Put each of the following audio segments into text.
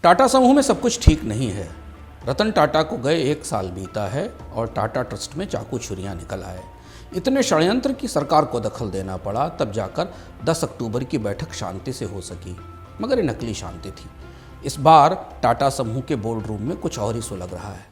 टाटा समूह में सब कुछ ठीक नहीं है। रतन टाटा को गए 1 साल बीता है और टाटा ट्रस्ट में चाकू छुरियां निकल आए। इतने षड्यंत्र की सरकार को दखल देना पड़ा, तब जाकर 10 अक्टूबर की बैठक शांति से हो सकी, मगर ये नकली शांति थी। इस बार टाटा समूह के बोर्ड रूम में कुछ और ही सुलग रहा है।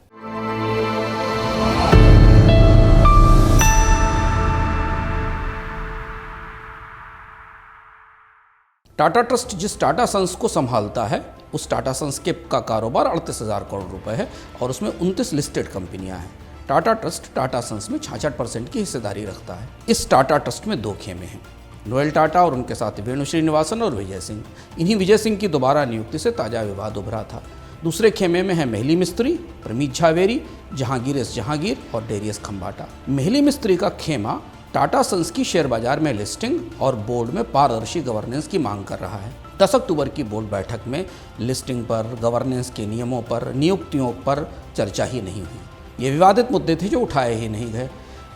टाटा ट्रस्ट जिस टाटा सन्स को संभालता है, उस टाटा सन्स के का कारोबार 38,000 करोड़ रुपए है और उसमें 29 लिस्टेड कंपनियां हैं। टाटा ट्रस्ट टाटा सन्स में 66% की हिस्सेदारी रखता है। इस टाटा ट्रस्ट में 2 खेमे हैं, नोएल टाटा और उनके साथ वेणु श्रीनिवासन और विजय सिंह। इन्हीं विजय सिंह की दोबारा नियुक्ति से ताजा विवाद उभरा था। दूसरे खेमे में है मेहली मिस्त्री, प्रमीत झावेरी, जहांगीर एस जहांगीर और डेरियस खंबाटा। मेहली मिस्त्री का खेमा टाटा सन्स की शेयर बाजार में लिस्टिंग और बोर्ड में पारदर्शी गवर्नेंस की मांग कर रहा है। 10 अक्टूबर की बोर्ड बैठक में लिस्टिंग पर, गवर्नेंस के नियमों पर, नियुक्तियों पर चर्चा ही नहीं हुई। ये विवादित मुद्दे थे जो उठाए ही नहीं गए।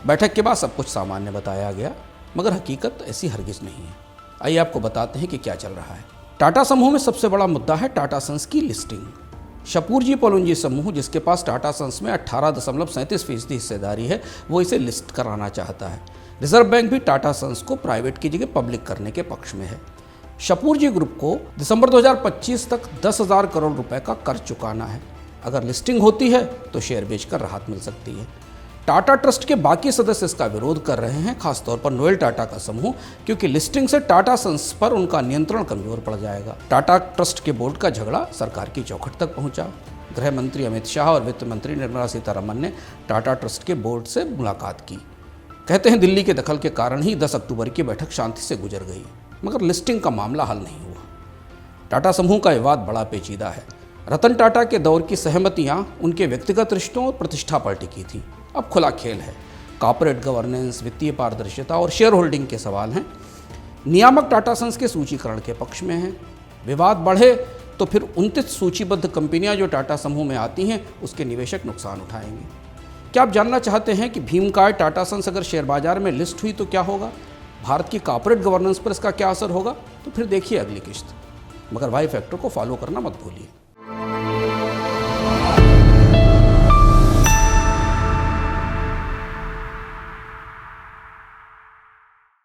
बैठक के बाद सब कुछ सामान्य बताया गया, मगर हकीकत ऐसी हरगिज नहीं है। आइए आपको बताते हैं कि क्या चल रहा है। टाटा समूह में सबसे बड़ा मुद्दा है टाटा सन्स की लिस्टिंग। शपूरजी पोलुंजी समूह, जिसके पास टाटा सन्स में 18.37% हिस्सेदारी है, वो इसे लिस्ट कराना चाहता है। रिजर्व बैंक भी टाटा सन्स को प्राइवेट की जगह पब्लिक करने के पक्ष में है। शपूरजी ग्रुप को दिसंबर 2025 तक 10,000 करोड़ रुपए का कर्ज चुकाना है। अगर लिस्टिंग होती है तो शेयर बेचकर राहत मिल सकती है। टाटा ट्रस्ट के बाकी सदस्य इसका विरोध कर रहे हैं, खासतौर पर नोएल टाटा का समूह, क्योंकि लिस्टिंग से टाटा सन्स पर उनका नियंत्रण कमजोर पड़ जाएगा। टाटा ट्रस्ट के बोर्ड का झगड़ा सरकार की चौखट तक पहुंचा। गृह मंत्री अमित शाह और वित्त मंत्री निर्मला सीतारमण ने टाटा ट्रस्ट के बोर्ड से मुलाकात की। कहते हैं दिल्ली के दखल के कारण ही 10 अक्टूबर की बैठक शांति से गुजर गई, मगर लिस्टिंग का मामला हल नहीं हुआ। टाटा समूह का विवाद बड़ा पेचीदा है। रतन टाटा के दौर की सहमतियां उनके व्यक्तिगत रिश्तों और प्रतिष्ठा पर टिकी थी। अब खुला खेल है। कॉर्पोरेट गवर्नेंस, वित्तीय पारदर्शिता और शेयर होल्डिंग के सवाल हैं। नियामक टाटा सन्स के सूचीकरण के पक्ष में हैं। विवाद बढ़े तो फिर 29 सूचीबद्ध कंपनियां जो टाटा समूह में आती हैं, उसके निवेशक नुकसान उठाएंगे। क्या आप जानना चाहते हैं कि भीमकाय टाटा सन्स अगर शेयर बाजार में लिस्ट हुई तो क्या होगा? भारत की कॉर्पोरेट गवर्नेंस पर इसका क्या असर होगा? तो फिर देखिए अगली किस्त। मगर वाई फैक्टर को फॉलो करना मत भूलिए।